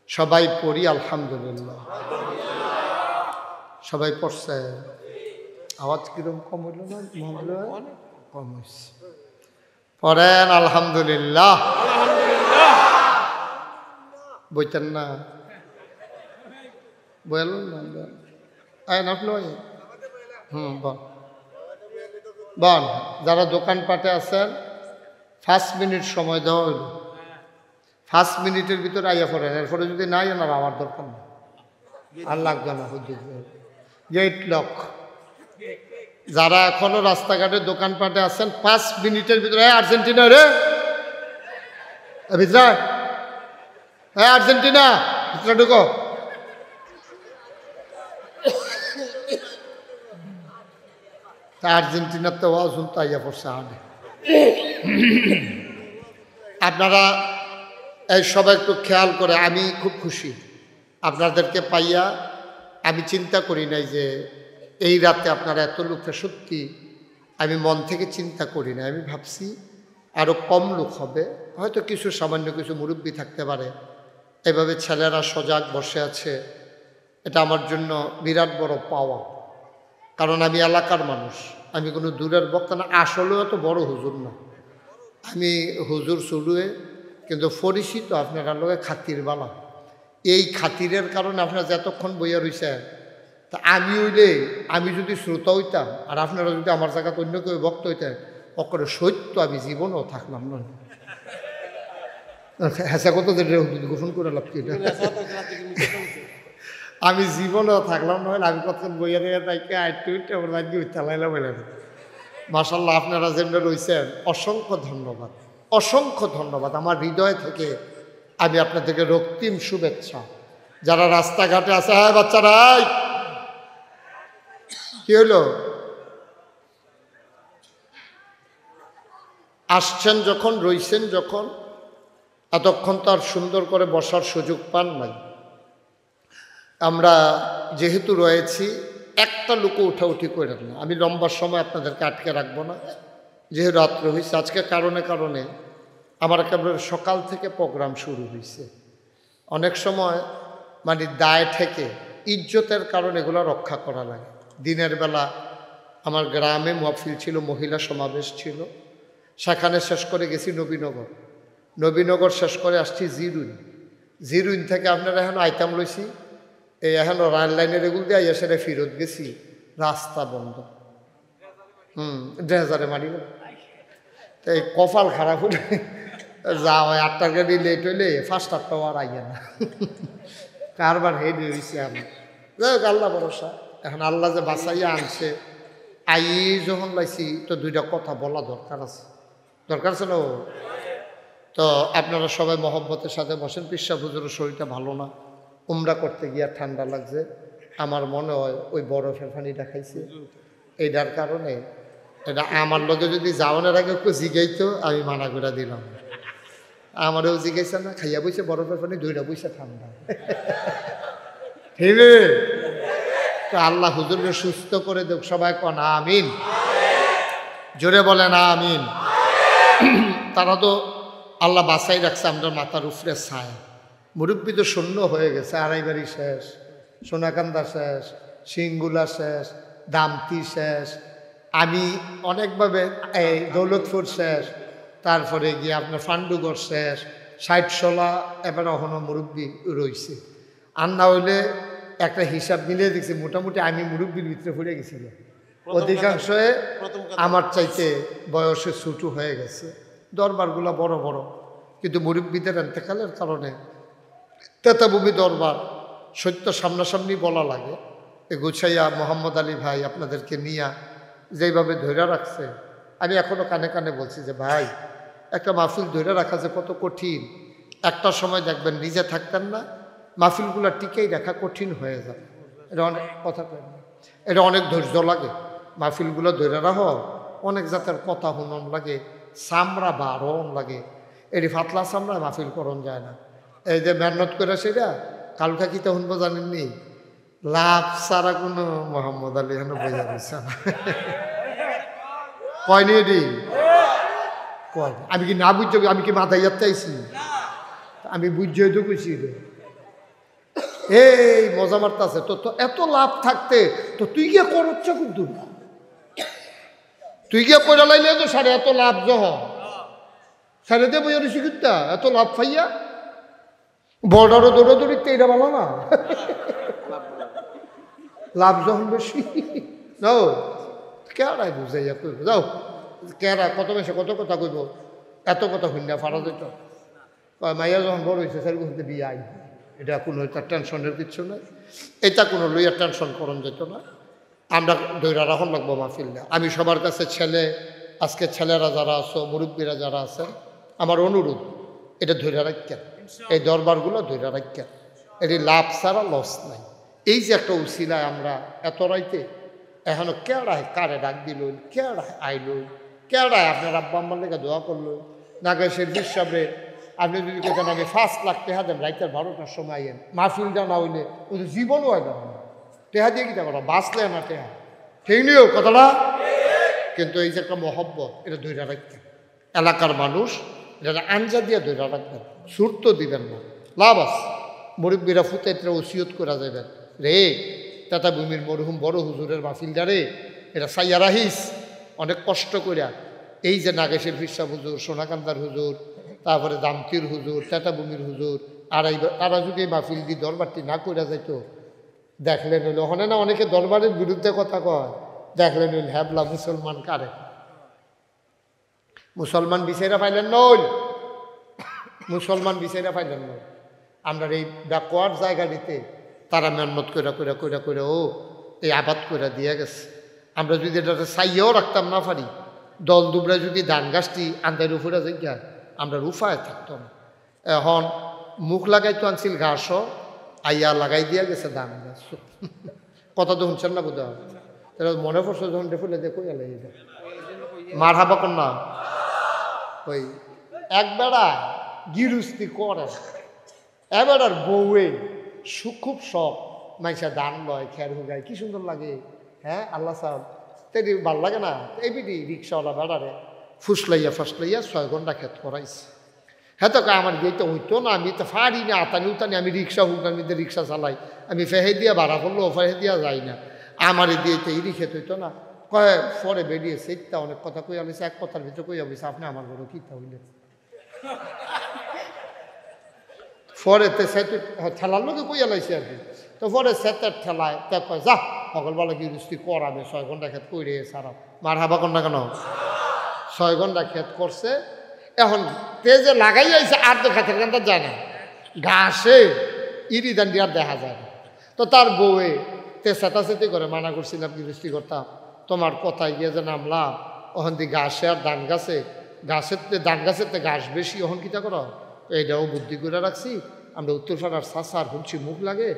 সবাই পড়ি আলহামদুলিল্লাহ। সবাই পড়ছে? আওয়াজ কিরকম কম হইল না? কম হয়েছে। পড়েন আলহামদুলিল্লাহ। বইতেন না? বলুন না আপনি। বল যারা দোকানপাটে আছেন 5 মিনিট সময় দেওয়া হইল। 5 মিনিটের ভিতরে আইয়া পড়েন। এরপরে যদি নাই না আমার দরকার না, আর লাগবে না। Gate lock. যারা এখনো রাস্তাঘাটে দোকানপাটে আছেন 5 মিনিটের ভিতরে আর্জেন্টিনা রে ভিতরে, আর্জেন্টিনা ভিতরে ঢুকো। আর্জেন্টিনার তো আওয়াজ আইয়া পড়ছে আগে। আপনারা এই সবাই একটু খেয়াল করে, আমি খুব খুশি আপনাদেরকে পাইয়া। আমি চিন্তা করি নাই যে এই রাতে আপনারা এত লোকটা, সত্যি আমি মন থেকে চিন্তা করি না। আমি ভাবছি আরও কম লোক হবে, হয়তো কিছু সামান্য কিছু মুরব্বী থাকতে পারে। এভাবে ছেলেরা সজাগ বসে আছে, এটা আমার জন্য বিরাট বড় পাওয়া। কারণ আমি এলাকার মানুষ, আমি কোনো দূরের বক্তা না। আসলেও এত বড় হুজুর না, আমি হুজুর চলুয়ে, কিন্তু পরিচিত আপনারা লোকে খাতির বালা। এই খাতিরের কারণে আপনারা যতক্ষণ বইয়া রয়েছেন, তা আমি যদি শ্রোতা হইতাম আর আপনারা যদি আমার জায়গাতে অন্য কেউ বক্ত হইতেন, অকরে সত্য আমি জীবনেও থাকলাম না। হ্যাঁ কত গোপন করে লাভ কি, আমি জীবনেও থাকলাম না। আমি কতক্ষণ বইয়া রয়ে তাইকে আইটালাইলাম। মাশাল্লাহ আপনারা যেমন রয়েছেন, অসংখ্য ধন্যবাদ, অসংখ্য ধন্যবাদ। আমার হৃদয় থেকে আমি আপনাদেরকে রক্তিম শুভেচ্ছা। যারা রাস্তাঘাটে আছে, হ্যাঁ বাচ্চারা কি হলো, আসছেন যখন, রইছেন যখন, এতক্ষণ তো আর সুন্দর করে বসার সুযোগ পান নাই। আমরা যেহেতু রয়েছি, একটা লোক উঠাউঠি করে না। আমি লম্বা সময় আপনাদেরকে আটকে রাখবো না, যেহেতু রাত্র হয়েছে। আজকে কারণে আমার একেবারে সকাল থেকে প্রোগ্রাম শুরু হয়েছে। অনেক সময় মানে দায় থেকে, ইজ্জতের কারণে এগুলো রক্ষা করা লাগে। দিনের বেলা আমার গ্রামে মহফিল ছিল, মহিলা সমাবেশ ছিল, সেখানে শেষ করে গেছি নবীনগর শেষ করে আসছি জিরুইন থেকে আপনারা এখন আইতাম লইছি, এই এখন রেল লাইনের এগুলো দিয়ে এসে ফিরত গেছি, রাস্তা বন্ধ। ড্রেজারে মারি তো এই কপাল খারাপ হলে যা হয় 8টার গাড়ি লেট হইলে 5টাও আর আইয়া না। কারবার হেড হয়েছে আমার। যাই হোক আল্লাহ ভরসা। এখন আল্লাহ যে বাঁচাইয়া আনছে, যখন লাইছি তো 2টা কথা বলা দরকার আছে না। তো আপনারা সবাই মহব্বতের সাথে বসেন। পিসা হুজুরের শরীরটা ভালো না, উমরা করতে গিয়ে ঠান্ডা লাগছে। আমার মনে হয় ওই বরফের পানিটা খাইছে, এইটার কারণে। এটা আমার লোকে যদি যাওয়ানোর আগে একটু জিগাইতো, আমি মানা করে দিলাম। আমারও জিগাইছে না, খাইয়া বইছে বরফের পানি, 2টা বইছে ঠান্ডা। ঠিক তো আল্লাহ হুজুরকে সুস্থ করে দেখ। সবাই কন আমিন, জোরে বলেন আমিন। তারা তো আল্লাহ বাঁচাই রাখছে আমাদের মাথার উপরে ছায়া। মুরব্বী তো শূন্য হয়ে গেছে, আড়াইবাড়ি শেষ, সোনাকান্দা শেষ, সিঙ্গুলা শেষ, দামতি শেষ, আমি অনেকভাবে এই দৌলতপুর শেষ, তারপরে গিয়ে আপনার ফান্ডুগড় শেষ, 60-16 এবার এখনও মুরব্বী রয়েছে। আর না হইলে একটা হিসাব মিলিয়ে দেখছি মোটামুটি আমি মুরব্বীর ভিতরে পড়ে গেছিল। অধিকাংশ আমার চাইতে বয়সে ছোটো হয়ে গেছে। দরবারগুলো বড় বড়, কিন্তু মুরব্বীদের এতেকালের কারণে তেতাভূমি দরবার সত্য সামনাসামনি বলা লাগে। এ গুছাইয়া মোহাম্মদ আলী ভাই আপনাদেরকে নিয়া যেইভাবে ধৈর্য রাখছে, আমি এখনও কানে কানে বলছি যে ভাই, একটা মাহফিল ধৈর্য রাখা যে কত কঠিন। একটা সময় দেখবেন নিজে থাকতেন না, মাহফিলগুলো টিকেই রাখা কঠিন হয়ে যায়। এটা অনেক কথা কেন, এটা অনেক ধৈর্য লাগে। মাহফিলগুলো ধৈর্য রাখো, অনেক জাতের কথা শুনন লাগে, চামড়া বারণ লাগে। এটি ফাতলা চামড়া মাহফিল করণ যায় না। এই যে মেহনত করে সেটা কালকা কিতা শুনবো জানেননি, লাভ সারা কোনো মোহাম্মদ আলী হেন বোঝা দিচ্ছে না। কয়নি এটি কয়, আমি কি না বুঝছো? আমি কি মাথায় যাচ্ছি? আমি বুঝছি তো বুঝছি। এই মজা মারতাছে তো, তো এত লাভ থাকতে তো তুই গিয়ে করছ কিন্তু না, তুই গিয়ে করে লাইলে তো সাড়ে এত লাভ জহ সাড়ে দিয়ে বইয়া ঋষি কিনতা এত লাভ পাইয়া বর্ডারও দৌড়াদৌড়িতে এটা ভালো না, লাভ যখন বেশি যাও কেরাই বুঝাইয়া কইব যাও কেরা কত বেশি কত কথা কইব এত কথা হইনা ফারা যেত মাইয়া যখন বড় হয়েছে সেরকম হইতে বিয়ে আই এটা কোনো তার টেনশনের কিচ্ছু নাই, এটা কোনো লইয়া টেনশন করন যেত না। আমরা দৈরা রাখন লাগবো মাহফিলটা। আমি সবার কাছে ছেলে আজকে ছেলেরা যারা আছো মুরব্বীরা যারা আছেন আমার অনুরোধ এটা ধৈর্য রাখেন, এই দরবারগুলো ধৈর্য রাখেন, এটি লাভ ছাড়া লস নাই। এই যে একটা উসিলায় আমরা এত রাইতে এখনো কেড়ায় কারে ডাক দিল, কেড়ায় আইল, কেড়ায় আপনার আব্বা আম্মার লেগে দোয়া করলো নাগেশের হিসাবে আপনি যদি কোথাও আগে 5 লাখ টাকা দেন রাইতের 12টার সময় আইয়েন মাহফিলটা না হইলে ওদের জীবনও হয় না, টেহা দিয়ে কিটা করা বাঁচলে না টেহা ঠিক নিও কথাটা। কিন্তু এই যে একটা মহব্বত এটা ধৈর্য রাখতেন এলাকার মানুষ, এটা আঞ্জা দিয়ে ধৈর্য রাখবেন, সুর তো দিবেন না, লাভ আছে। মুরব্বীরা ফুতাইতে ওসিয়ত করা যাবেন রে তাতা ভূমির মরহুম বড় হুজুরের মাহফিলটা রে এটা সাইয়া রাহিস অনেক কষ্ট করিয়া এই যে নাগেশের ফিরসা হুজুর, সোনাকান্দার হুজুর, তারপরে দামতির হুজুর, তেতাভূমির হুজুর, আর এই তারা যদি মাহফিল দিয়ে দরবারটি না করে যাইত দেখলেন হইল ওখানে না অনেকে দরবারের বিরুদ্ধে কথা কয়, দেখলেন হইল হ্যাবলা মুসলমান কারে মুসলমান বিচাইরা পাইলেন নইল, মুসলমান বিচাইরা পাইলেন নইল। আমরা এই ব্যাকওয়ার্ড জায়গাটিতে তারা মেহনত করে করে করে করে ও এই আবাদ করে দিয়ে গেছে। আমরা যদি এটা চাইয়াও রাখতাম না পারি দল দুবরা যদি ধান গাছটি আন্দার উপরে যাই আমরা রুফায় থাকতাম। এখন মুখ লাগাইতো আনছিল ঘাসও আইয়া লাগাই দিয়া গেছে ধান গাছ, কথা তো শুনছেন না বোধ হয় তারা মনে পড়ছে যখন ফুলে দিয়ে কই আলাই মার হাবা কন্যা ওই এক বেড়া গিরুস্তি করে এবার বউয়ে খুব শখ মাইসা ধান লয় খের হুগায় কি সুন্দর লাগে, হ্যাঁ আল্লাহ সাহেব তেরি ভাল লাগে না। এই বিধি রিক্সাওয়ালা বেড়ারে ফুসলাইয়া ফাসলাইয়া 6 ঘন্টা খেত করাইছে। হ্যাঁ তো আমার গিয়ে তো হইতো না, আমি তো ফাড়ি না আতানি উতানি, আমি রিক্সা হুগানিতে রিক্সা চালাই, আমি ফেহে দিয়া ভাড়া করলেও ফেহে দিয়া যাই না, আমার দিয়ে তো ইরি খেত হইতো না। কয়ে পরে বেরিয়েছে ইত্যা অনেক কথা কই আলিছে, এক কথার ভিতরে কই আবিছে আপনি আমার বড় কিতা হইলেন পরে ঠেলার লোকে কই আলাইছে আর কি। তো পরে সেতের ঠেলায় তে কয় যা সকালবেলা কি রুস্তি করাবে 6 ঘন্টা খেত কইরে সারা মার হাবা কন্যা কেন 6 ঘন্টা খেত করছে। এখন তেজে লাগাই আইছে আর তো খেতের কানটা যায় না, ঘাসে ইরি দান্ডি আর দেখা যায় না। তো তার বউয়ে তে চেতাচেতি করে মানা করছিলাম গৃহস্থী করতাম, তোমার কথায় গিয়ে যে নামলাম ওখান দিয়ে ঘাসে আর ধান গাছে, ঘাসের ধান গাছের তে ঘাস বেশি ওখান কিতা করো এইটাও বুদ্ধি করে রাখছি। আমরা উত্তরপাড়ার চাষার হুঁচি মুখ লাগে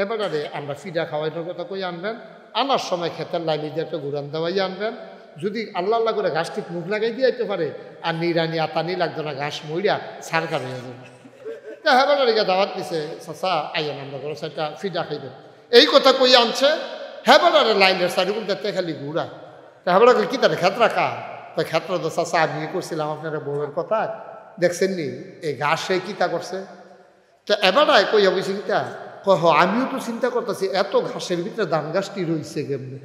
এবারে আমরা ফিডা খাওয়াইনোর কথা কই আনবেন, আনার সময় খেতের লাইনি দিয়ে একটা ঘুরান দেওয়াই আনবেন, যদি আল্লাহ আল্লাহ করে ঘাস ঠিক মুখ লাগাই দিয়ে যেতে পারে আর নিরানি আতানি লাগতো না, ঘাস মইরা সারকার হয়ে যাবে। তা হ্যাঁ বেড়া দাওয়াত দিছে চাষা আইয়ান আমরা করো সেটা ফিডা খাইবেন, এই কথা কই আনছে। হ্যাঁ বেড়ারে লাইনের চারিগুল দেখতে খালি ঘুরায়। তা হ্যাঁ বেড়া কি তার ক্ষেত রাখা তো ক্ষেত্র তো চাষা আমি করছিলাম আপনারা বউয়ের কথা দেখছেন নি এই ঘাসে কিতা করছে। তো এবারায় কই অবশ্যই কিতা কহ আমিও তো চিন্তা করতেছি এত ঘাসের ভিতরে ধান গাছটি রয়েছে কেমনি,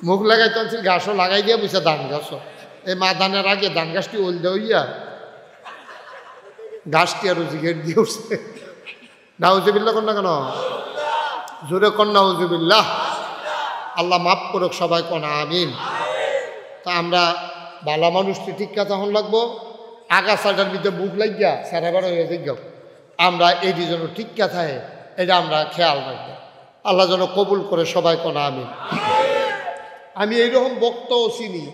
মুখ লাগাই তো ঘাসও লাগাই দিয়ে বুঝছে ধান গাছও এই মা ধানের আগে ধান গাছটি ওলদে হইয়া ঘাসটি আরো জিগের দিয়ে উঠছে। নাউজুবিল্লাহ কন্যা কেন জোরে কন্যা নাউজুবিল্লাহ, আল্লাহ মাফ করুক সবাই কন্যা আমিন। তা আমরা ভালো মানুষটি ঠিক কথা হন লাগবো, আগাছাটার ভিতরে বুক লাগিয়া সারাবার হয়ে যাই আমরা এই জন্য ঠিক কথায় এটা আমরা খেয়াল রাখবো, আল্লাহ যেন কবুল করে সবাই কন্যা আমিন। আমি এইরকম বক্তাও চিনি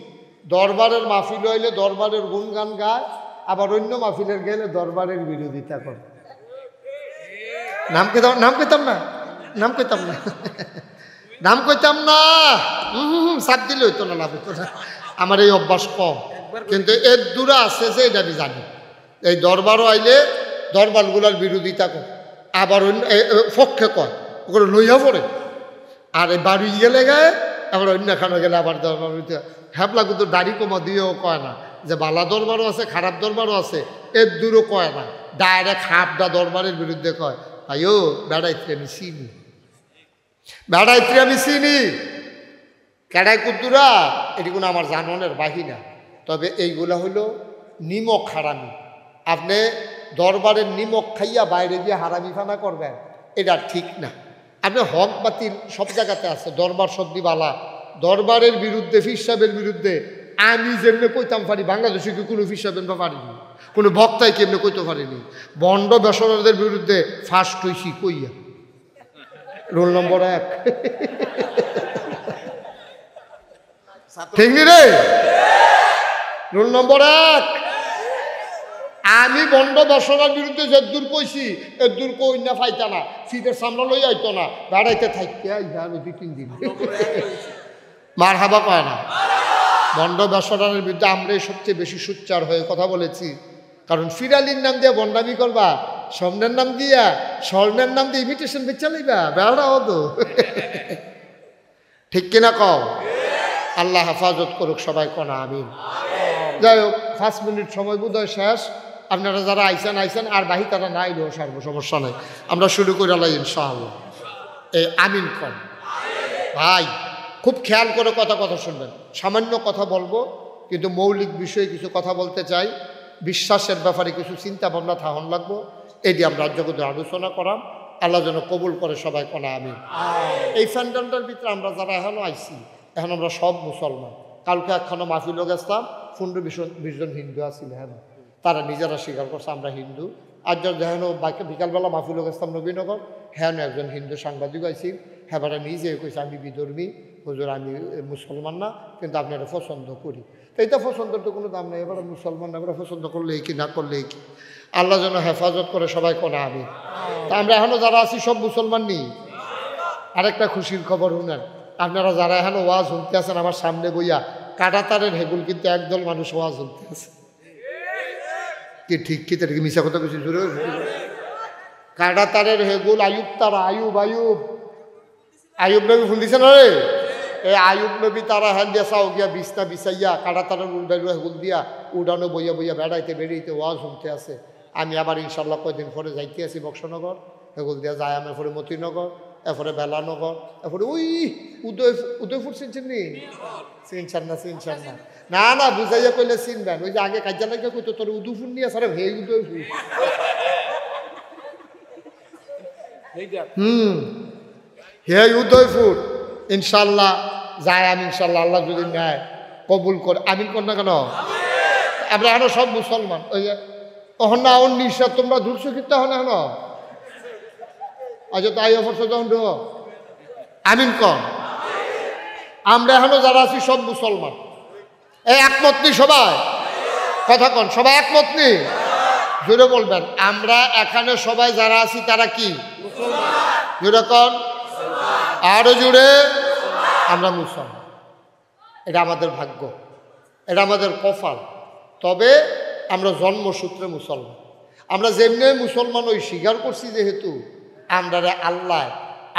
দরবারের মাহফিল হইলে দরবারের গুণগান গায়, আবার অন্য মাহফিলের গেলে দরবারের বিরোধিতা করে। নাম কইতাম না নাম কইতাম না নাম কইতাম না, সাপ দিলে হইতো না, লাভ হইতো না, আমার এই অভ্যাস কম। কিন্তু এর দূরে আছে যে এটা আমি জানি, এই দরবারও আইলে দরবারগুলার বিরোধিতা করে, আবার অন্য পক্ষে কয় ওগুলো লইয়া পড়ে, আর এই বাড়ি গেলে গায়ে আবার অন্য খানো গেলে আবার দরবার হ্যাপলা কিন্তু দাড়ি কমা দিয়েও কয় না, যে বালা দরবারও আছে খারাপ দরবারও আছে, এর দূরও কয় না, ডাইরেক্ট হাফডা দরবারের বিরুদ্ধে কয়, আইও বেড়াইতে আমি চিনি, বেড়াইতে আমি চিনি, কেডাই কুদ্দুরা এটি কোনো আমার জাননের বাহিনা। তবে এইগুলা হইল নিমক হারামি। আপনি দরবারের নিমক খাইয়া বাইরে গিয়ে হারামি ফানা করবেন, এটা ঠিক না। আপনি হক বাতিল সব জায়গাতে আছে, দরবার সর্দিবালা, দরবারের বিরুদ্ধে ফির সাহেবের বিরুদ্ধে আমি যেমনি কইতাম পারি, বাংলাদেশে কি কোনো ফির সাহেব পারিনি, কোনো বক্তাই কেমনি কইতে পারিনি। বন্ড বেসরদের বিরুদ্ধে ফার্স্ট হইছি কইয়া, রোল নম্বর 1। ঠিক নি রে, রোল নম্বর 1। আমি বন্ড দর্শনার বিরুদ্ধে যেদূর কইছি এদূর কই না ফাইতা না, সিটের সামনে লই আইতো না, বেড়াইতে থাকতে 2-3 দিন মার হাবা কয় না। বন্ড দর্শনের বিরুদ্ধে আমরাই সবচেয়ে বেশি সুচ্চার হয়ে কথা বলেছি। কারণ ফিরালির নাম দিয়ে বন্ডামি করবা, স্বর্ণের নাম দিয়া, স্বর্ণের নাম দিয়ে ইমিটেশন বেচা লইবা, বেড়া হতো। ঠিক কিনা কও? আল্লাহ হেফাজত করুক, সবাই কনা আমিন। যাই হোক, 5 মিনিট সময় বোধহয় শেষ। আপনারা যারা আইসেন আইসেন, আর বাহি তারা না আইলেও সারব, সমস্যা নেই। আমরা শুরু করে আলাই ইনশাআল্লাহ। এই আমিন কন ভাই, খুব খেয়াল করে কথা শুনবেন। সামান্য কথা বলবো, কিন্তু মৌলিক বিষয়ে কিছু কথা বলতে চাই। বিশ্বাসের ব্যাপারে কিছু চিন্তা ভাবনা থাহন লাগবো, এটি আমরা জগতে আলোচনা করাম। আল্লাহ যেন কবুল করে, সবাই কনা আমিন। এই প্যান্ডেলটার ভিতরে আমরা যারা এখনও আইছি, এখন আমরা সব মুসলমান। কালকে একখানো মাহফিলও গেছিলাম, 15-20 জন হিন্দু আছিল, হ্যাঁ, তারা নিজেরা স্বীকার করছে আমরা হিন্দু। আর যেন বিকালবেলা মাহফিলও গেছিলাম নবীনগর, হ্যাঁ একজন হিন্দু সাংবাদিক আইছিল, হ্যাঁ নিজে কইছে আমি বিধর্মী, হুজুর আমি মুসলমান না, কিন্তু আপনারা পছন্দ করি। তো এইটা পছন্দের তো কোনো দাম নেই, এবার মুসলমান আমরা পছন্দ করলে কি না করলে কি। আল্লাহ যেন হেফাজত করে, সবাই কোনা আমি। তা আমরা এখনও যারা আছি সব মুসলমান নেই। আরেকটা খুশির খবর শুনেন, আপনারা যারা এখনও ওয়াজ শুনতে আছেন আমার সামনে বইয়া, কাটাতারের হেগুল কিন্তু একদল মানুষ ওয়াজ শুনতে আছে। কি ঠিক কি তার কি মিশা কথা বেশি জোরে? কাটাতারের হেগুল আয়ুব তারা, আয়ুব নবী ফোন দিছে না রে, এই আয়ুব নবী তারা হ্যান দিয়া চাও গিয়া বিছনা বিছাইয়া কাটাতারের উল্টাইল হেগুল দিয়া উডানো বইয়া বেড়াইতে ওয়াজ শুনতে আছে। আমি আবার ইনশাল্লাহ কয়দিন পরে যাইতে আছি বক্সনগর, হেগুল দিয়া যায় আমি পরে মতিনগর, এরপরে বেলানগর, এরপরে ওই উদয়পুর চিনছেন নি? চিনছেন না? না বুঝাইয়া কইলে চিনবেন। ওই যে আগে কাজা লাগে কইতো তোর উদয়পুর নিয়ে সারে হে উদয়পুর। হে উদয়পুর ইনশাল্লাহ যায় আমি, ইনশাল্লাহ আল্লাহ যদি নেয় কবুল করে। আমিন কর না কেন? আমরা এখন সব মুসলমান। ওই যে তখন না অন্য নিঃশ্বাস তোমরা ধরছো কিন্তু এখন এখন আজ তাই অবশ্য তখন আমিন কর। আমরা এখনো যারা আছি সব মুসলমান। এই একমত নি সবাই? কথা কন, সবাই একমত নি? জোরে বলবেন। আমরা এখানে সবাই যারা আছি তারা কি জোরে কন, আরো জোরে। আমরা মুসলমান, এটা আমাদের ভাগ্য, এটা আমাদের কপাল। তবে আমরা জন্মসূত্রে মুসলমান। আমরা যেমনি মুসলমান ওই স্বীকার করছি, যেহেতু আমরা আল্লাহ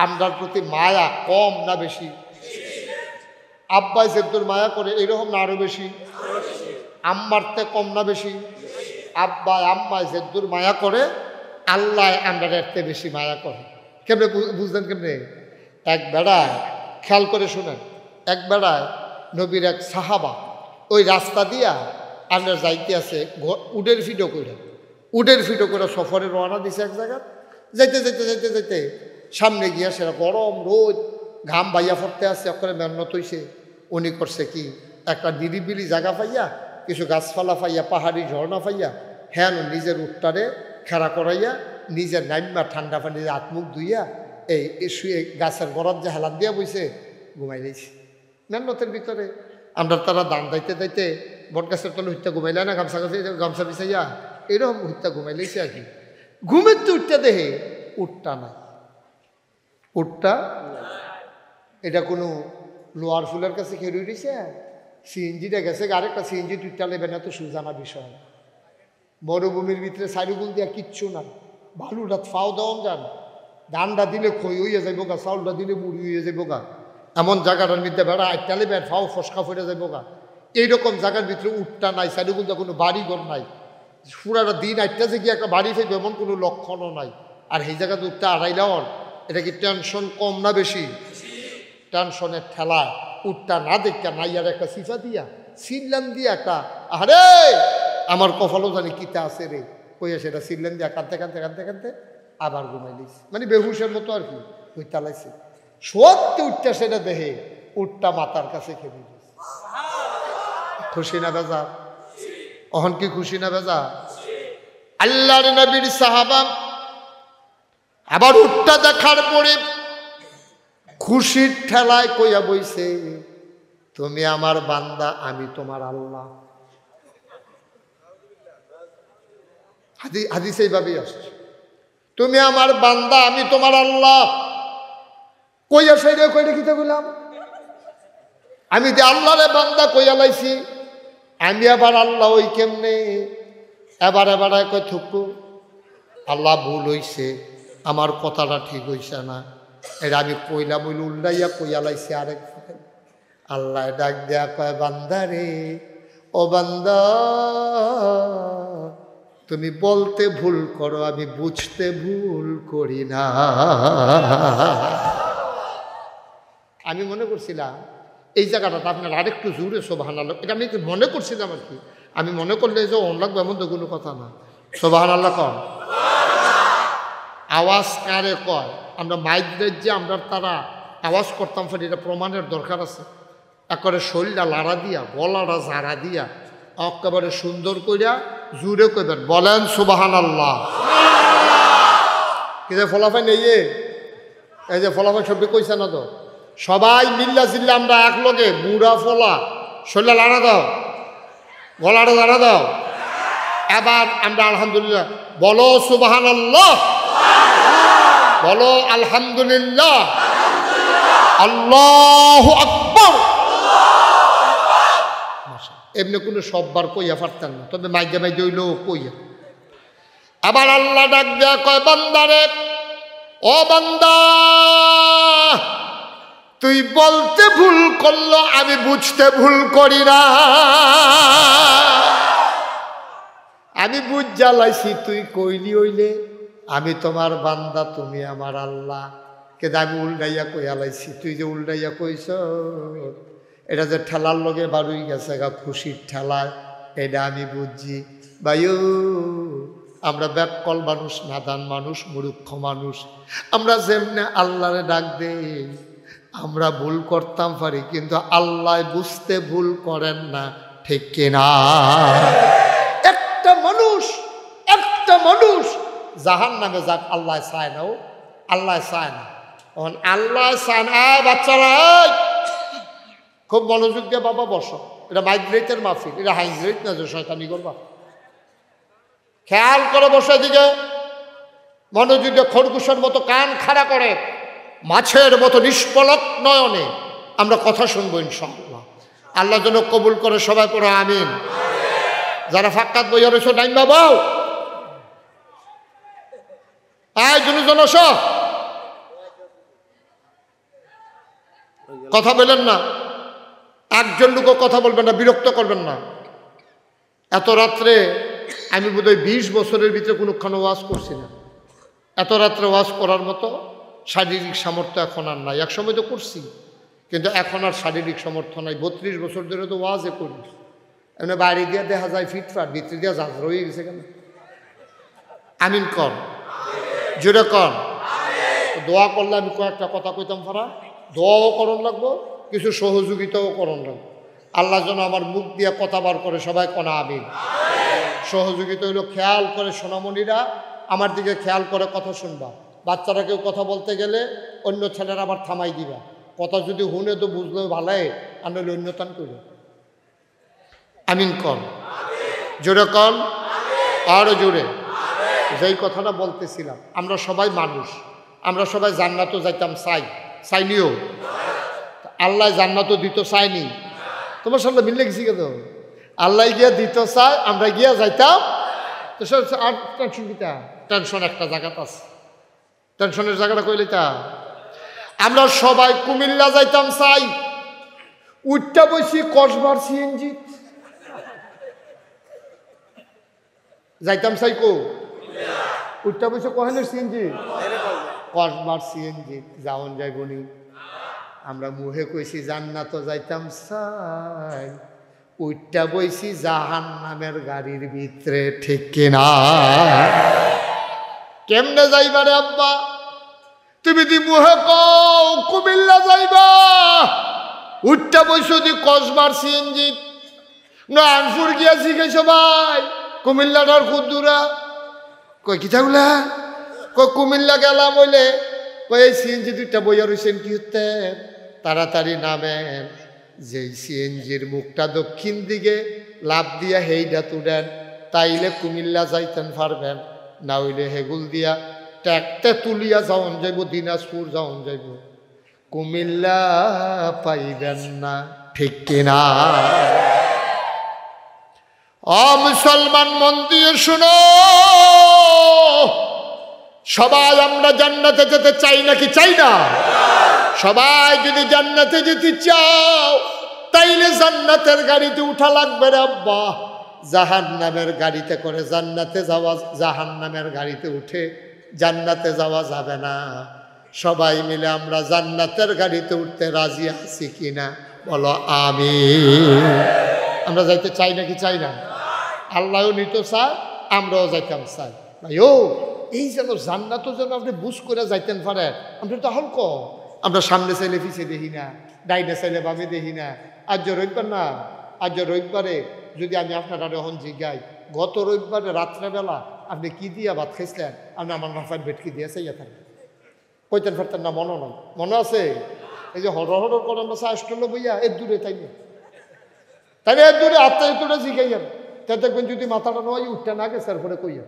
আমরার প্রতি মায়া কম না বেশি? আব্বাই যেদ্দুর মায়া করে এরকম না আরো বেশি? আম্মারতে কম না বেশি? আব্বাই আম্মায় যেদ্দুর মায়া করে আল্লাহ আমরা এরতে বেশি মায়া করে। কেমনে বুঝলেন? কেমনে? এক বেড়ায়, খেয়াল করে শুনেন, এক বেড়ায় নবীর এক সাহাবা ওই রাস্তা দিয়া আমরা যাইতে আছে, উডের ফিটো করে সফরে রওনা দিছে। এক জায়গা যাইতে সামনে গিয়া সেটা গরম রোদ, ঘাম বাইয়া পড়তে আসছে, ওখানে মেহনত হইছে। উনি করছে কি, একটা নিরিবিলি জায়গা পাইয়া, কিছু গাছপালা পাইয়া, পাহাড়ি ঝর্ণা পাইয়া, হ্যাঁ নিজের উঠটারে খেড়া করাইয়া, নিজের নাইমা ঠান্ডা পানি আত্মুখ ধুইয়া এই শুয়ে গাছের বরাদ যে হেলান দিয়া বইছে, ঘুমাই দিয়েছি মেহনতের ভিতরে। আমরা তারা দান দাইতে বট গাছের তলে হত্যা ঘুমাইলে না, গামছা বিছাইয়া এরকম হত্যা ঘুমাই লাইছে আর কি। ঘুমের তো উঠটা দেহে উঠটা নাই, উঠটা এটা কোনো লোয়ার ফুলের কাছে খেয়ে উঠেছে, সিএনজিটা গেছে, আরেকটা সিএনজি টুইটা লেবে না, তো সুজানা বিষয়। মরুভূমির ভিতরে সাইডুগুল দিয়া কিচ্ছু না, ভালুটা ফাও দেওয়ান যান, ধানটা দিলে খই হইয়া যাইব গা, চাউলটা দিলে মুড়ি হইয়া যাইব গা, এমন জায়গাটার মধ্যে বেড়া আটটা লেবে ফাও ফসকা ফেটে যাইব গা। এইরকম জায়গার ভিতরে উঠটা নাই, সাইডে কোনো বাড়িঘর নাই, পুরাটা দিন আটটা যে গিয়ে একটা বাড়ি ফেলবে এমন কোনো লক্ষণও নাই। আর এই জায়গাতে উঠতে আড়াইলাওয়ার, এটা কি টেনশন কম না বেশি? টেনশনের ঠেলা উঠটা না দেখা নাই আর একটা সিফা দিয়া সিনলাম দিয়া একটা, আরে আমার কপালও জানি কিতে আছে রে কইয়া সেটা সিনলাম দিয়া কাঁদতে কাঁদতে কাঁদতে কাঁদতে আবার ঘুমাই দিয়েছি, মানে বেহুশের মতো আর কি ওই তালাইছে। সত্যি উঠটা সেটা দেহে উঠটা মাথার কাছে খেয়ে দিয়েছে। খুশি না বেজা? অহন কি খুশি না বেজা? আল্লাহর নবীর সাহাবা আবার উঠটা দেখার পরে খুশির ঠেলায় কইয়া বইছে, তুমি আমার বান্দা, আমি তোমার আল্লাহ। হাদিস এইভাবেই আসছে, তুমি আমার বান্দা, আমি তোমার আল্লাহ। কইয়া সেইটা কইলে কিতা বললাম, আমি যে আল্লাহরে বান্দা কইয়া লাইছি, আমি আবার আল্লাহ ওই কেমনে? এবার কই থুকু আল্লাহ ভুল হইছে, আমার কথাটা ঠিক হইছে না, এটা আমি কইলাম বলে উল্টাইয়া কইয়া লাইছি আরেক। আল্লাহ ডাক দেয়া কয়, বান্দা রে, ও বান্দা, তুমি বলতে ভুল করো, আমি বুঝতে ভুল করি না। আমি মনে করছিলাম এই জায়গাটাতে আপনার আরেকটু জোরে সুবহানাল্লাহ, এটা আমি মনে করছিলাম আর কি। আমি মনে করলে যে অন লাগবে এমন তো কোনো কথা না। সুবহানাল্লাহ কর। আওয়াজ কারে কয়? আমরা মাইক যে আমরা তারা আওয়াজ করতাম, ফের এটা প্রমাণের দরকার আছে। একবারে শরীরটা লাড়া দিয়া, গলাটা ঝাড়া দিয়া, একেবারে সুন্দর করিয়া জুড়ে কইবেন, বলেন সুবহানাল্লাহ। কিন্তু ফলাফল নেই, এই যে ফলাফল সবই কইছে না তো, সবাই মিল্লা জিল্লা আমরা এক লগে বুড়া ফলা শরীরটা লাড়া দাও, গলাটা ঝাড়া দাও। এবার আমরা আলহামদুলিল্লাহ বলো, সুবহানাল্লাহ বলো, আলহামদুলিল্লাহ, আল্লাহু আকবার। এমনি কোনো সববার কইয়া পারতেন না, তবে মাইজে মাইজে হইল কইয়া। আবার আল্লাহ ডাক দেয়া কয়, বান্দারে, ও বান্দা, তুই বলতে ভুল করলো, আমি বুঝতে ভুল করি না। আমি বুঝ জ্বালাইছি, তুই কইলি হইলে আমি তোমার বান্দা, তুমি আমার আল্লাহ। কিন্তু আমি উল্টাইয়া কইয়া লাইছি, তুই যে উল্টাইয়া কইছ, এটা যে ঠেলার লগে বাড়ুই গেছে গা, খুশির ঠেলায়, এটা আমি বুঝছি। ভাইও, আমরা ব্যাককল মানুষ, নাদান মানুষ, মূর্খ মানুষ, আমরা যেমনে আল্লাহরে ডাক দেই, আমরা ভুল করতাম পারি, কিন্তু আল্লাহ বুঝতে ভুল করেন না, ঠিক কিনা? একটা মানুষ জাহান নামে যাক, আল্লাহ চায় না, ও আল্লাহ চায় না। আল্লাহ চায় না। বাচ্চারা খুব মনোযোগ দিয়ে বাবা বসো, এটা মাইগ্রেটের মাহফিল, এটা হাইগ্রেট না যে শয়তানি করবা। খেয়াল করে বসে, দিকে মনোযোগ দিয়ে খরগোশের মতো কান খাড়া করে, মাছের মতো নিষ্পলক নয়নে আমরা কথা শুনবো ইনশাআল্লাহ। আল্লাহ যেন কবুল করে, সবাই পড়ো আমিন। যারা ফাক্কাত বইয়া রয়েছে ডাইন বাবাও, জন কথা বলেন না, একজন লোকও কথা বলবেন না, বিরক্ত করবেন না। এত রাত্রে আমি বোধহয় 20 বছরের ভিতরে কোনোখানে ওয়াজ করছি না। এত রাত্রে ওয়াজ করার মতো শারীরিক সামর্থ্য এখন আর নাই। একসময় তো করছি, কিন্তু এখন আর শারীরিক সামর্থ্য নাই। 32 বছর ধরে তো ওয়াজে করি, এমনি বাইরে দিয়ে দেখা যায় ফিটফাট, ভিতরে দিয়ে জাজ রয়ে গেছে কেন? আমিন কর, জোরে কর। দোয়া করলে আমি কয়েকটা কথা কইতাম ফারা, দোয়াও করণ লাগবো, কিছু সহযোগিতাও করণ লাগবো। আল্লাহ যেন আমার মুখ দিয়ে কথা বার করে, সবাই কনা আমিন। সহযোগিতা হইল খেয়াল করে, সোনামণিরা আমার দিকে খেয়াল করে কথা শুনবা। বাচ্চারা কেউ কথা বলতে গেলে অন্য ছেলেরা আবার থামাই দিবা। কথা যদি হুনে তো বুঝলে ভালাই, আর নইলে অন্যতান করি। আমিন কর, জোরে কর, আরো জোরে। যেই কথাটা বলতেছিলাম, আমরা সবাই মানুষ, আমরা সবাই জান্নাতও যাইতাম চাইনিও। আল্লাহ জান্নাতও দিত চাইনি। তোমার সামনে মিললে গেছি কেন? আল্লাহ গিয়া দিত চাই, আমরা গিয়া যাইতাম। তো আর টেনশন কিতা? টেনশন একটা জায়গাতে আছে, টেনশনের জায়গাটা কইলে তা আমরা সবাই কুমিল্লা যাইতাম চাই, উঠটা বসি কসবার সিএনজি যাইতাম সাইকো উঠটা বসে কহেনের সিএনজি কসবার সিএনজি যাওন যাইবনি আমরা মুহে কইছি জান্নাত যাইতাম চাই উঠটা বইছি জাহান্নামের গাড়ির ভিতরে ঠিক কিনা কেমনে যাইবারে আব্বা তুমি দি মুহে কও কুমিল্লা যাইবা উঠটা বইছো দি কসবার সিএনজি না আনপুর গিয়া শিখে সবাই কুমিল্লাটার খুদ্দুরা কই কি থাকলা কই কুমিল্লা গেলাম বলে কই এই সিএনজি দুইটা বইয়া রয়েছেন কি হতে তাড়াতাড়ি নামেন যেই সিএনজির মুখটা দক্ষিণ দিকে লাভ দিয়া হেইডা তুলেন তাইলে কুমিল্লা যাইতেন পারবেন না হইলে হেগুল দিয়া ট্যাকতে তুলিয়া যাওন যাইব দিনাজপুর যাওন যাইব কুমিল্লা পাইবেন না ঠিক কিনা মুসলমান মন দিয়ে শুনো সবাই আমরা জান্নাতে যেতে চাই নাকি চাই না সবাই যদি জান্নাতে যেতে চাও তাইলে জান্নাতের গাড়িতে উঠা লাগবে রে আব্বা জাহান্নামের গাড়িতে করে জান্নাতে যাওয়া জাহান্নামের গাড়িতে উঠে জান্নাতে যাওয়া যাবে না সবাই মিলে আমরা জান্নাতের গাড়িতে উঠতে রাজি আছি কিনা বলো আমিন আমরা যাইতে চাই নাকি চাই না আল্লাহও নিত চায় আমরাও যাইতাম চাই ভাইও এই যেন জান্নাতও যেন আপনি বুঝ করে যাইতেন পারেন আমরা তো হলক আমরা সামনে চাইলে পিছিয়ে দেখি না ডাইনে চাইলে বামে দেখি না আজ রবিবার না আজ রবিবারে যদি আমি আপনার আরে হন জিগাই গত রবিবারে রাত্রেবেলা আপনি কি দিয়া ভাত খাইছিলেন আপনি আমার মাথায় ভেটকি দিয়ে চাইয়া থাকবেন কইতেন ফেরতেন না মনে নয় মনে আছে এই যে হর হর করেন না আসলো বইয়া এর দূরে তাই না তাহলে এর দূরে আত্মা এতটা জিগাইয়া তাই দেখবেন যদি মাথাটা নয় উঠতে না গেছে এরপরে কইয়া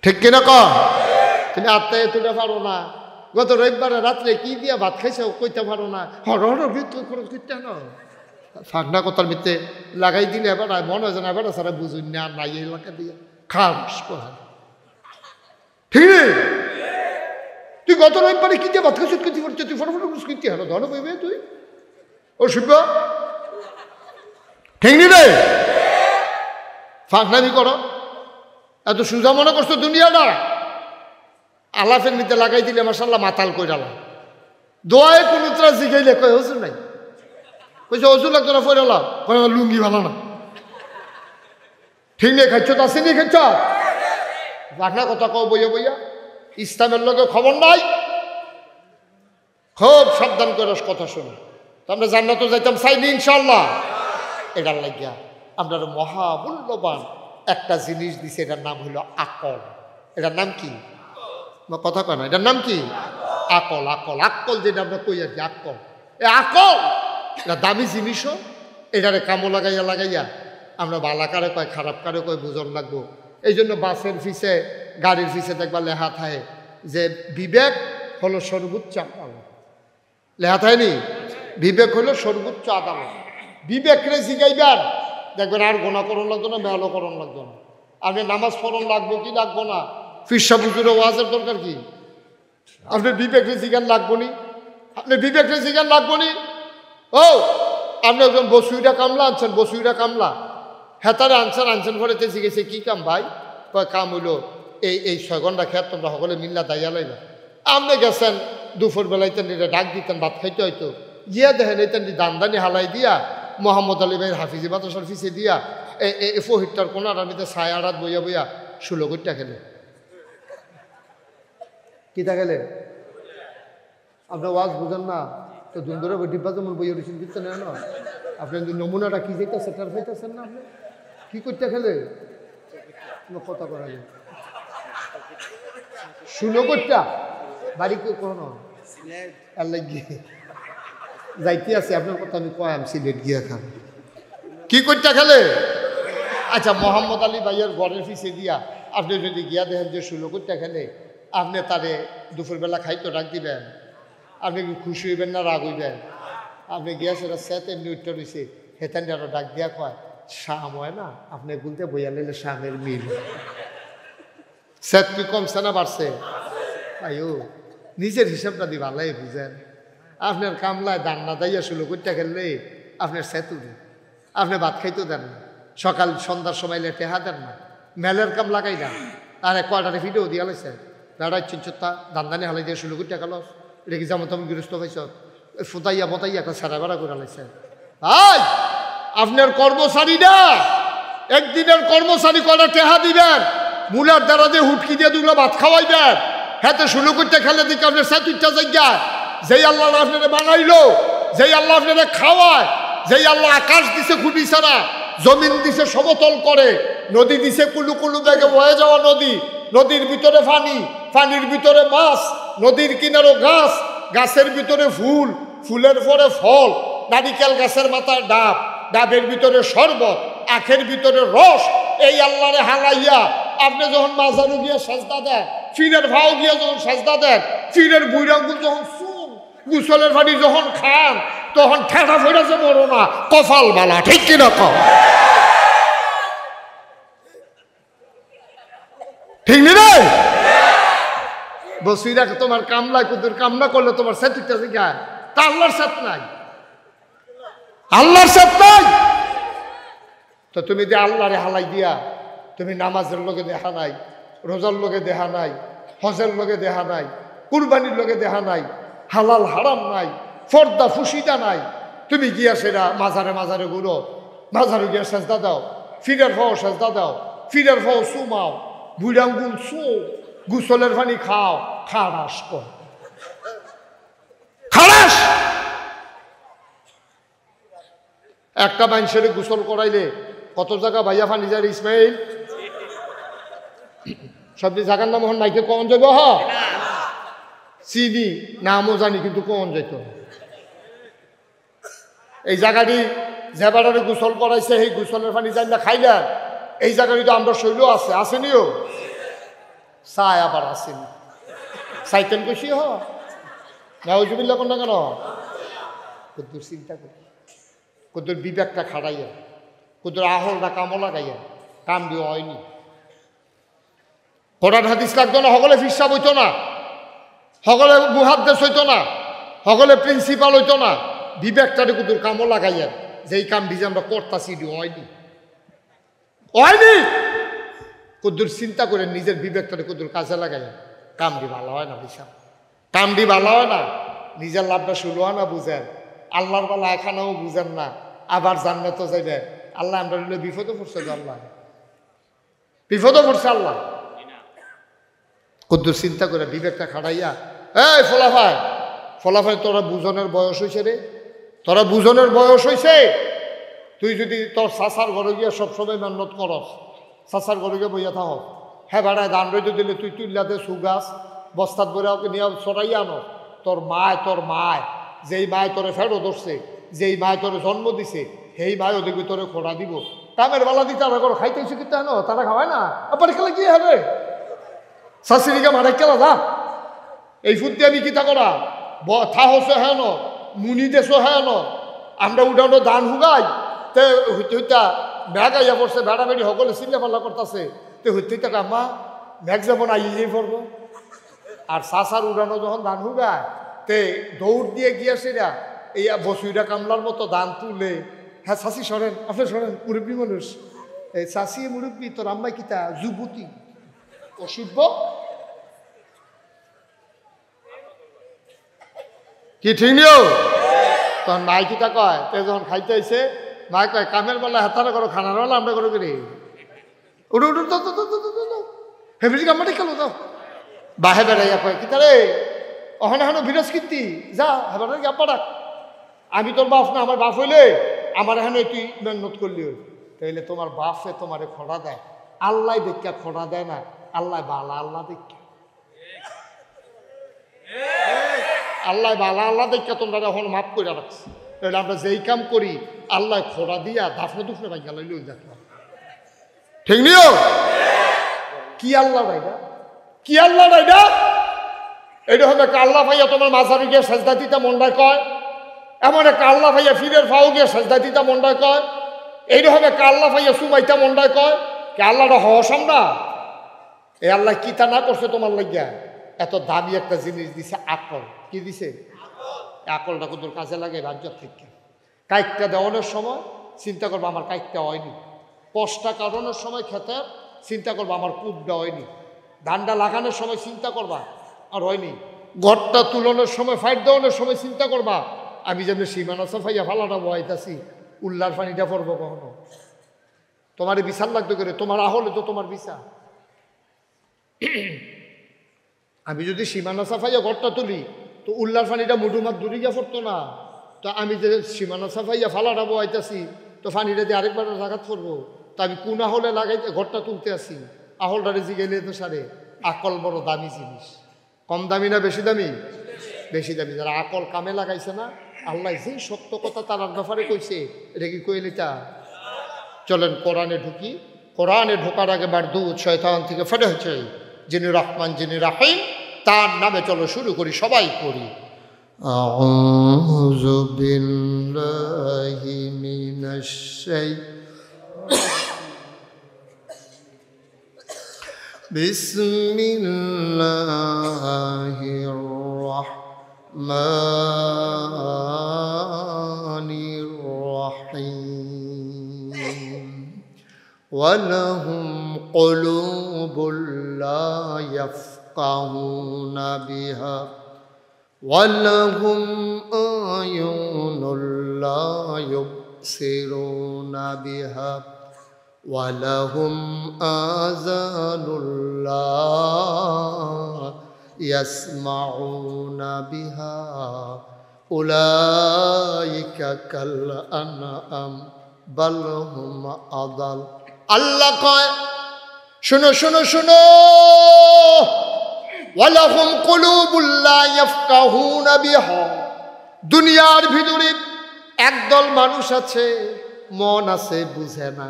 ঠিক কিনা কম তুমি আত্মা এতটা পারো না গত রবিবারে রাত্রে কি দিয়া ভাত খাইছে কইতে পারো না হর হর করতে না ফাঁকনা কথার ভিতরে লাগাই দিলে এবার মনে হয় না এবার সারা বুঝুন না নাই এলাকা দিয়ে খাস কথা ঠিক তুই গত রবিবারে কি দিয়ে ভাত খাইছিস কি করছে তুই ফটোফটো কিনতে হলো ধরো বইবে তুই ও শিব ঠিক নি রে ফাঁকনামি করো এত সুজা মনে করছো দুনিয়াটা আলাফের নিতে লাগাই দিলে মাসাল্লাহ মাতাল কইরালাম দোয়ায় কোনো ত্রা জিগাইলে কয় হজুর নাই কইছে হজুর লাগতো না ফইরালাম লুঙ্গি ভালো না ঠিক নেই খাইছ তো আসেনি খাইছ বাঘনা কথা কও বইয়া বইয়া ইসলামের লোকে খবর নাই খুব সাবধান করে কথা শোনো তো আমরা জান্নাত যাইতাম চাইনি ইনশাল্লাহ এটার লাগিয়া আপনার মহামূল্যবান একটা জিনিস দিছে এটার নাম হলো আকল এটার নাম কি কথা কয় না এটার নাম কি আকল আকল আকল যেটা আমরা কই আর কি আকল এ আকল এটা দামি জিনিসও এটারে কামো লাগাইয়া লাগাইয়া আমরা বালা কারে কয় খারাপ কারে কয় বুঝন লাগবো এই জন্য বাসের ফিসে গাড়ির ফিসে দেখবা লেখা থাকে যে বিবেক হলো সর্বোচ্চ আদালত লেখা থাকেনি বিবেক হলো সর্বোচ্চ আদালত বিবেকরে জিগাইবার দেখবেন আর গোনাকরণ লাগতো না মেহলকরণ লাগতো না আপনি নামাজ পড়ন লাগবো কি লাগবো না ফিরসা বুজুরে ওয়াজের দরকার কি আপনার বিবেকরে জিগান লাগবো নি আপনার বিবেকরে জিগান লাগবো নি ও আপনি একজন বসুইরা কামলা আনছেন বসুইরা কামলা হেতারে আনছেন ঘরেতে জিগেছে কি কাম ভাই কয় কাম হইলো এই 6 ঘন্টা খেত তোমরা সকলে মিল্লা দাইয়া লাইবা আপনি গেছেন দুপুর বেলাইতেন এটা ডাক দিতেন ভাত খাইতে হয়তো গিয়া দেখেন এইতেন দামদানি হালাই দিয়া মোহাম্মদ আলী ভাইয়ের হাফিজি মাদ্রাসার ফিসে দিয়া এই ফহিরটার কোনার আমিতে ছায়া রাত বইয়া বইয়া 16 কোটিটা খেলে কিতা গেলে আপনার ওয়াজ বুঝেন না তো দুন্দরে ডিব্বা যেমন বইয়া রয়েছেন দিচ্ছেন না আপনি নমুনাটা কি যেটা সেটার পাইতেছেন না আপনি কি করতে খেলে কথা করা যায় 16 কোটিটা বাড়ি কোনো আল্লাহ গিয়ে যাইতে আছে আপনার কথা আমি কয়াম সিলেট গিয়া খান কি করতে খেলে আচ্ছা মোহাম্মদ আলী ভাইয়ের ঘরের ফিসে দিয়া আপনি যদি গিয়া দেখেন যে 16 কোটিটা খেলে আপনি তারে দুপুরবেলা খাইতো ডাক দিবেন আপনি কি খুশি হইবেন না রাগ হইবেন আপনি গিয়া সেটা স্যাত এমনি উত্তর হয়েছে হেতান আরো ডাক দিয়া কয় শাম হয় না আপনি গুলতে বইয়া নিলে শামের মিল স্যাত কি কমছে না বাড়ছে আইও নিজের হিসাবটা দি ভালাই বুঝেন আপনার কামলায় দান না দাইয়া 16 কোটিটা খেললে আপনার সেতু দেন, আপনি ভাত খাইতেও দেন না, সকাল সন্ধ্যার সময় টেহা দেন না, মেলের কাম লাগাই না, আর কয়টারে ভিডিও দিয়া লাইছে বেড়াই চিনচত্তা দান্দানি হালাই দিয়ে 16 কোটি টাকা লস, এটা কি যেমন তেমন গৃহস্থ পাইছ ফুটাইয়া বতাইয়া একটা সারা বেড়া করে লাইছে। ভাই আপনার কর্মচারীরা একদিনের কর্মচারী কয়টা টেহা দিবেন, মূলার দ্বারা দিয়ে হুটকি দিয়ে দুগুলো ভাত খাওয়াইবেন, হাতে 16 কোটি খেলে দিকে আপনার সেতুটা জায়গায় যেই আল্লাহ আপনারা বানাইলো, যেই আল্লাহ আপনারা খাওয়ায়, যেই আল্লাহ আকাশ দিছে খুঁটি ছাড়া, জমিন দিছে সমতল করে, নদী দিছে কুলু কুলু বেগে বয়ে যাওয়া নদী, নদীর ভিতরে পানি, পানির ভিতরে মাছ, নদীর কিনারও গাছ, গাছের ভিতরে ফুল, ফুলের পরে ফল, নারিকেল গাছের মাথায় ডাব, ডাবের ভিতরে শরবত, আখের ভিতরে রস, এই আল্লাহরে হালাইয়া আপনি যখন মাজারু গিয়ে সাজদা দেন, ফিরের ভাও গিয়ে যখন সাজদা দেন, ফিরের বুইরাঙ্গুল যখন শুন, গুসলের পানি যখন খান, তখন ঠেটা ফেরাছে মরো না, কপাল বালা, ঠিক কিনা কম? ঠিক নি রে? বসিরা তোমার কামলা কুদুর কামনা করলে তোমার সেতুটা শিখায়, তা আল্লাহর সাথ নাই, আল্লাহর সাথ নাই। তো তুমি যে আল্লাহরে হালাই দিয়া তুমি নামাজের লোকে দেখা নাই, রোজার লোকে দেখা নাই, হজের লোকে দেখা নাই, কুরবানির লোকে দেখা নাই, হালাল হারাম নাই, ফর্দা ফুসিদা নাই, তুমি গিয়া সেটা মাজারে মাজারে ঘুরো, মাজারে গিয়া সেজদা দাও, ফিরের ফাও সেজদা দাও, ফিরের ফাও সুমাও, বুড়াঙ্গুল সু, গুসলের পানি খাও, খারাস কর, খারাস। একটা মানুষের গোসল করাইলে কত জায়গা ভাইয়া ফানি যায় ইসমাইল, সবজি জায়গার নাম হন নাইকে কমন যাইব, হ চিনি নামও জানি কিন্তু কমন যাইত। এই জায়গাটি যে বাড়ারে গোসল করাইছে সেই গোসলের পানি জানি না খাইলেন, এই জায়গাটি তো আমরা শৈল আছে, আসেনিও চাই আবার আসেনি, চাইতেন খুশি হ নাউজুবিল্লাহ কোন না কেন, কদ্দুর চিন্তা করি, কদ্দুর বিবেকটা খাড়াইয়া, কদ্দুর আহলটা কামও লাগাইয়া, কাম দিয়ে হয়নি। কোরআন হাদিস লাগতো না, সকলে ফিসাব হইতো না, সকলে মুহাদ্দেস হইতো না, সকলে প্রিন্সিপাল হইতো না, বিবেকটারে কদ্দুর কামও লাগাইয়া, যেই কাম ভিজে আমরা করতাছি হয়নি, হয়নি। কদ্দুর চিন্তা করে নিজের বিবেকটারে কদ্দুর কাজে লাগাইয়া, কামটি ভালো হয় না, হিসাব কামটি ভালো হয় না, নিজের লাভটা শুরু হয় না, বুঝেন আল্লাহর বেলা এখানেও বুঝেন না, আবার জান্নাতও যাইবে। আল্লাহ আমরা নিলে বিপদও পড়ছে, আল্লাহ বিপদও পড়ছে আল্লাহ। কদ্দুর চিন্তা করে বিবেকটা খাড়াইয়া, এই ফলাফাই ফলাফাই তোরা বুঝনের বয়স হয়েছে রে, তোরা বুঝনের বয়স হয়েছে, তুই যদি তোর চাচার ঘরে গিয়ে সবসময় মেহনত করস, চাচার ঘরে গিয়ে বইয়া থাক, হ্যাঁ ভাড়ায় ধান রইতে দিলে তুই তুললাতে সুগাছ বস্তাত বলে ওকে নিয়ে চড়াইয়া আনো, তোর মায় যেই মায় তোরে ফেরো ধরছে, যেই মায় তোরে জন্ম দিছে, সেই মায় ওদেরকে তোরে খোড়া দিব, কামের বেলা দিতে তারা করে খাইতে হয়েছে কিন্তু আনো, তারা খাওয়ায় না, আবার খেলা গিয়ে হবে শাশুড়িকে মারে কেলা যা, এই ফুটতে আমি কিতা করা থা হচ্ছে হ্যাঁ ন মুনি দেশো হ্যাঁ ন, আমরা উঠানো ধান হুগাই তে হইতা ব্যাগ আইয়া পড়ছে, বেড়া বেড়ি সকলে চিল্লা পাল্লা করতেছে, তো হইতে টাকা মা ব্যাগ যেমন আইয়েই পড়বো। আর চাষার উড়ানো যখন ধান হুগায় তে দৌড় দিয়ে গিয়েছে না, এই বসুইরা কামলার মতো ধান তুলে, হ্যাঁ চাষি সরেন, আপনি সরেন, মুরব্বী মানুষ, এই চাষি মুরব্বী তোর আম্মাই কিতা যুবতী অসিব্য কি ঠিক নিও, তখন মাই কিতা কয়, তে যখন খাইতে আইছে মাই কয় কামের বেলা হাতারা করো, খানার বেলা আমরা করো করি, উঠো উঠো তো হেবি কামড়ে খেলো যাও, বাহে বেড়াইয়া কয় কিতা রে ওখানে এখনো বিরস কীর্তি যা হেবার গা ডাক, আমি তোর বাপ না, আমার বাপ হইলে আমার এখানে তুই মেহনত করলি, তাইলে তোমার বাপে তোমারে খোড়া দেয়, আল্লাহ দেখা খোড়া দেয় না, আল্লাহ বালা আল্লাহ দেখা, আল্লাহ বালা আল্লাহ দেখা তোমরা এখন মাফ করে রাখছি, তাহলে আমরা যেই কাম করি আল্লাহ খোড়া দিয়া দাফনে দুফনে ভাই গেল দেখলাম, ঠিক নিও কি আল্লাহ রাইডা, কি আল্লাহ রাইডা, এটা হবে আল্লাহ ভাইয়া তোমার মাঝারি গিয়ে সাজদা দিতে মন্ডায় কয়, এমন একটা আল্লাহ ভাইয়া ফিরের ফাও গিয়ে সাজদা দিতে মন্ডায় কয়, এইটা হবে আল্লাহ ভাইয়া সুমাইতা মন্ডায় কয়, কে আল্লাহটা হস আমরা, এই আল্লাহ কি তা না করছে তোমার লাগিয়া, এত দামি একটা জিনিস দিছে আকল, কি দিছে আকলটা কত কাজে লাগে রাজ্য থেকে, কাইকটা দেওয়ানোর সময় চিন্তা করবো আমার কাইকটা হয়নি, পশটা কাটানোর সময় খেতে চিন্তা করবো আমার কুপটা হয়নি, ধানটা লাগানোর সময় চিন্তা করবা আর হয়নি, ঘরটা তুলানোর সময় ফাইট দেওয়ানোর সময় চিন্তা করবা আমি যেন সীমানা সাফাইয়া ফালাটা বহাইতাছি উল্লার পানিটা পড়বো কখনো। তোমার বিচার লাগতো করে, তোমার আহলে তো তোমার বিচার। আমি যদি সীমানা সাফাইয়া ঘরটা তুলি তো উল্লার পানিটা মুডুমাত দূরে গিয়ে পড়তো না। তো আমি যে সীমানা সাফাইয়া ফালাটা বহাইতাছি তো পানিটা দিয়ে আরেকবার জাগাত করবো। তো আমি কোন আহলে লাগাইতে ঘরটা তুলতে আসি, আহলটারে জিগেলে তো সারে আকল বড় দামি জিনিস। কম দামি না বেশি দামি? বেশি দামি। যারা আকল কামে লাগাইছে না, আল্লাহ যে সত্য কথা তার ব্যাপারে কইছে এটা কি কইলিটা। চলেন কোরআনে ঢুকি। কোরআনে ঢোকার আগে বার দুধ শয়তান থেকে ফেটে হয়েছে, যিনি রহমান যিনি রাহিম তার নামে চলো শুরু করি, সবাই করি। আউযু বিল্লাহি মিনাশ বিসমিল্লাহির রাহমানির রাহিম। ওয়ালাহুম কুলুবুল লা ইয়াফকাহুনা বিহা ওয়ালাহুম আয়ুনুল লা ইউবসিরুনা বিহা ওয়ালাহুম আযানুল লা ইয়াসমাউনা বিহা উলাইকা কাল আনআম বাল হুম আদাল। আল্লাহ কয় শুনো শুনো শুনো, ওয়ালাহুম কুলুবুল লা ইয়াফকাহুনা বিহা, দুনিয়ার ভিতরে একদল মানুষ আছে মন আছে বুঝে না।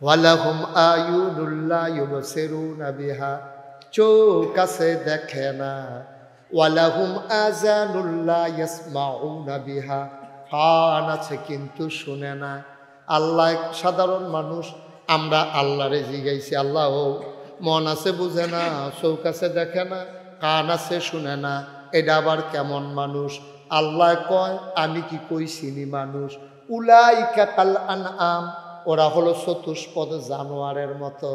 ওয়ালাহুম আয়ুনুল লা ইউবসিরুনা বিহা, চোখ আছে দেখে না। ওয়ালাহুম আযানুল লা ইয়াসমাউনা বিহা, কান আছে কিন্তু শুনে না। আল্লাহ সাধারণ মানুষ, আমরা আল্লাহরে জিগাইছি আল্লাহ ও মন আছে বুঝে না, চোখ আছে দেখে না, কান আছে শুনে না, এটা আবার কেমন মানুষ? আল্লাহ কয় আমি কি কইছিনি মানুষ? উলাইকা কাল আনআম, ওরা হলো চতুষ্পদ জানোয়ারের মতো।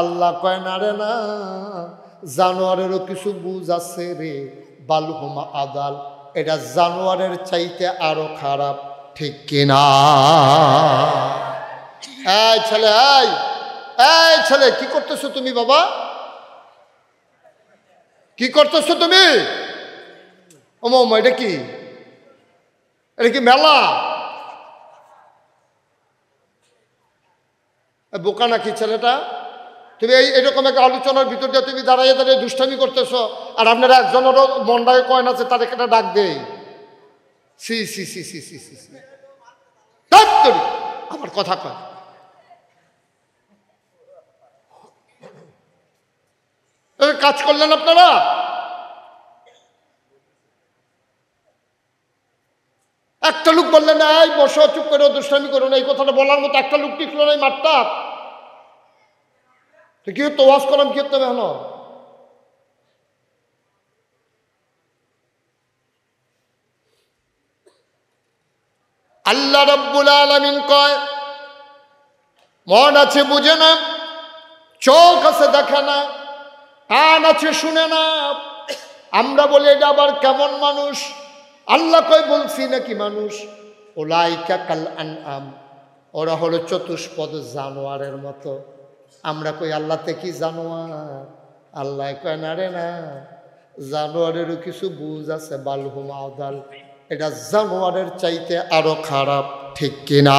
আল্লাহ কয় না রে না, জানোয়ারেরও কিছু বুঝ আছে রে, বালহুম আদাল, এটা জানোয়ারের চাইতে আরো খারাপ, ঠিক কিনা? এই ছেলে, এই ছেলে কি করতেছো তুমি বাবা? কি করতেছো তুমি? ওমা এটা কি? এটা কি মেলা? বোকা নাকি ছেলেটা? তুমি এরকম একটা আলোচনার ভিতর দিয়ে তুমি দাঁড়িয়ে দাঁড়িয়ে দুষ্টামি করতেছো, আর আপনারা একজনেরও মনটায় কয়েন আছে তার একটা ডাক দেয়। সি সি সি সি সি সি সি, আমার কথা কয়। কাজ করলেন আপনারা? একটা লোক বললেন না এই বসো চুপ করে দুষ্টামি করো না, এই কথাটা বলার মতো একটা লোক টিকলো না এই মাঠটা। তো কি হতো ওয়াজ করলাম, কি হতো এখন? আল্লাহ রাব্বুল আলামিন কয় মন আছে বুঝে না, চোখ আছে দেখে না, কান আছে শুনে না। আমরা বলি এটা আবার কেমন মানুষ? আল্লাহ কয় বলছি নাকি মানুষ? উলাইকা কাল আনআম, ওরা হলো চতুষ্পদ জানোয়ারের মতো। আমরা কই আল্লাহতে কি জানোয়ার? আল্লাহ কয় না রে না, জানোয়ারেরও কিছু বুঝ আছে, বালহুম আদাল, এটা জানোয়ারের চাইতে আরো খারাপ, ঠিক কিনা?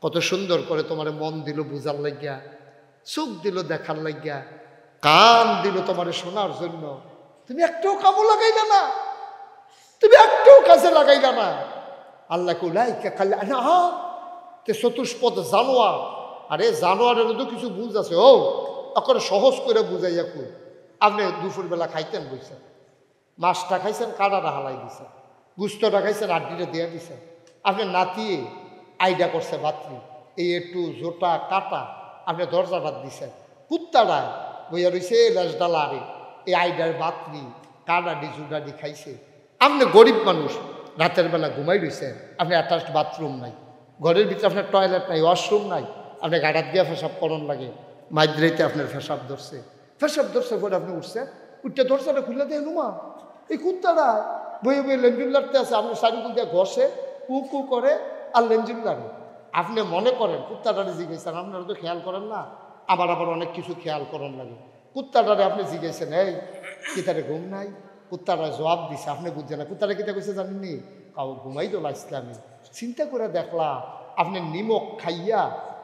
কত সুন্দর করে তোমার মন দিল বুঝার লাগিয়া, চোখ দিল দেখার লাগিয়া, কান দিল তোমার শোনার জন্য। তুমি একটাও কামও লাগাইলা না, তুমি একটাও কাজে লাগাইলা না। আল্লাহ উলাইকা কাল আনআম, তে চতুষ্পদ জানোয়ার। আরে জানোয়ারেরও তো কিছু বুঝ আছে। ও এখন সহজ করে বুঝাইয়া কই, আপনি দুপুরবেলা খাইতেন বলছেন, মাছটা খাইছেন কাঁটাটা হালাই দিছে, গুস্তটা খাইছেন আড্ডিটা দিয়ে দিছে, আপনি নাতিয়ে আইডা করছে বাতরি, এই একটু জোটা কাটা আপনি দরজাটা দিছেন, কুত্তাটা বইয়া রয়েছে লাশ ডালারে এই আইডার বাতরি কাটাডি জুডাডি খাইছে। আপনি গরিব মানুষ, রাতের বেলা ঘুমাই রয়েছেন, আপনি অ্যাটাচড বাথরুম নাই, ঘরের ভিতরে আপনার টয়লেট নাই, ওয়াশরুম নাই, আপনি গাড়াত দিয়ে পেশাব করন লাগে, মাইদ্রাইতে আপনার পেশাব ধরছে পরে আপনি উঠছেন, উঠতে দরজাটা খুলে দেয় নুমা এই কুত্তাটা বইয়ে বইয়ে লেঞ্জুল লাড়তে আছে, আপনার শাড়িগুল দিয়ে ঘষে কু করে আর লেঞ্জুল লাড়ে। আপনি মনে করেন কুত্তাটারে জিজ্ঞেসেন, আপনারা তো খেয়াল করেন না, আবার অনেক কিছু খেয়াল করার লাগে। কুত্তাটারে আপনি জিজ্ঞেসেন এই কিতারে ঘুম নাই, কুত্তারা জবাব দিছে, আপনি বুঝছেন না কুত্তারা কিতা কইছে জানেননি, কাউ ঘুমাই তো লাগছিল। আমি চিন্তা করে দেখলাম আপনি নিমক খাইয়া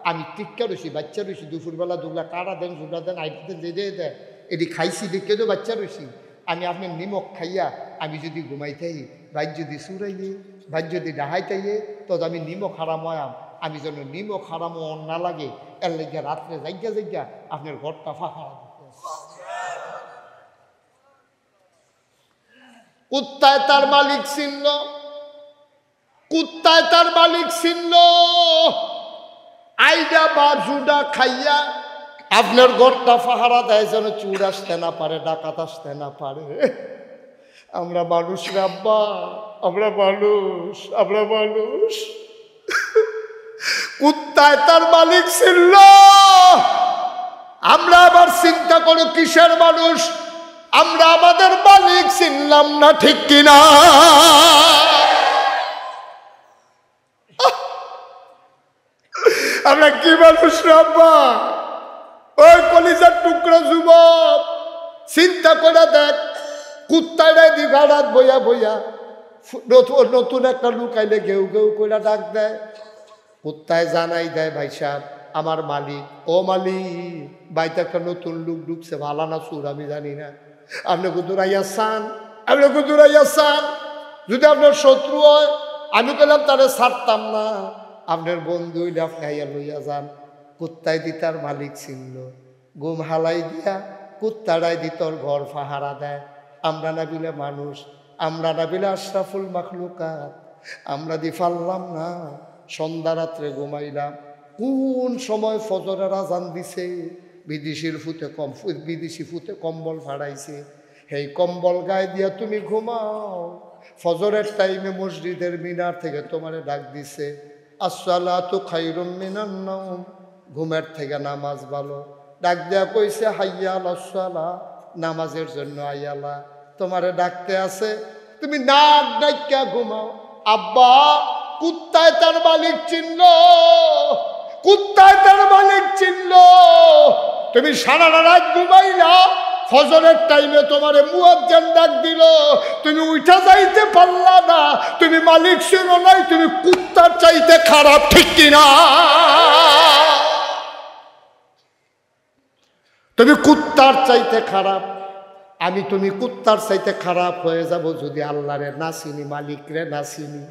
আমি টিক্কা রয়েছি, বাচ্চা রয়েছি, দুপুরবেলা দুগলা কারা দেন জুগলা দেন আইতে যে দেয় এটি খাইছি দেখে তো বাচ্চা রয়েছি। আমি আপনি নিমক খাইয়া আমি যদি ঘুমাইতাই, ভাই যদি সুরাইয়ে, ভাই যদি ডাহাইতাইয়ে, তো আমি নিমক হারাম হয়াম, আমি যেন নিমক হারামও না লাগে এর লেগে রাত্রে জায়গা আপনার ঘরটা ফাঁকা। কুত্তায় তার মালিক চিনল, কুত্তায় তার মালিক চিনল, আইডা বা জুডা খাইয়া আপনার ঘরটা পাহারা দেয় যেন চুর আসতে না পারে, ডাকাত আসতে না পারে। আমরা মানুষ রে আব্বা, আমরা মানুষ। কুত্তায় তার মালিক ছিল, আমরা আবার চিন্তা করো কিসের মানুষ, আমরা আমাদের মালিক চিনলাম না, ঠিক কিনা? আমরা কি মানুষ রে আব্বা? ওই কলিজার টুকরা যুবক চিন্তা করে দেখ, কুত্তাটাই দিঘাড়াত বইয়া নতুন একটা লুক আইলে ঘেউ করে ডাক দেয়, কুত্তায় জানাই দেয় ভাই সাহেব আমার মালিক, ও মালিক বাইতে একটা নতুন লুক ঢুকছে, ভালো না সুর আমি জানি না, আপনি কুতুরাইয়া চান, যদি আপনার শত্রু হয় আমি বললাম তারে ছাড়তাম না, আপনার বন্ধু হইলে আপনি আইয়া লইয়া যান। কুত্তায় দি তার মালিক ছিল, ঘুম হালাই দিয়া কুত্তাড়াই দি তোর ঘর পাহারা দেয়। আমরা না বিলে মানুষ, আমরা না বিলে আশরাফুল মাখলুকাত, আমরা দি পারলাম না, সন্ধ্যা রাত্রে ঘুমাইলাম, কোন সময় ফজরের আজান দিছে, বিদেশি ফুতে কম্বল ফাড়াইছে, সেই কম্বল গায়ে দিয়া তুমি ঘুমাও। ফজরের টাইমে মসজিদের মিনার থেকে তোমারে ডাক দিছে, আসসালাতু খায়রুম মিনান নাওম, ঘুমের থেকে নামাজ ভালো। ডাক দেয়া কইছে হাইয়া আলাস সালাহ, নামাজের জন্য আইয়ালা, তোমারে ডাকতে আছে, তুমি নাক ডাইকা ঘুমাও। আব্বা কুত্তায় তার মালিক চিনল, কুত্তায় তার মালিক চিনল, তুমি সারা রাত ঘুমাইলা, ফজরের টাইমে তোমারে মুয়াজ্জিন ডাক দিল, তুমি উঠা যাইতে পারলা না, তুমি মালিক ছিল নাই, তুমি কুত্তার চাইতে খারাপ, ঠিক কিনা? তুমি কুত্তার চাইতে খারাপ। তুমি কুত্তার চাইতে খারাপ হয়ে যাব যদি আল্লাহরে না চিনি, মালিক রে না চিনি।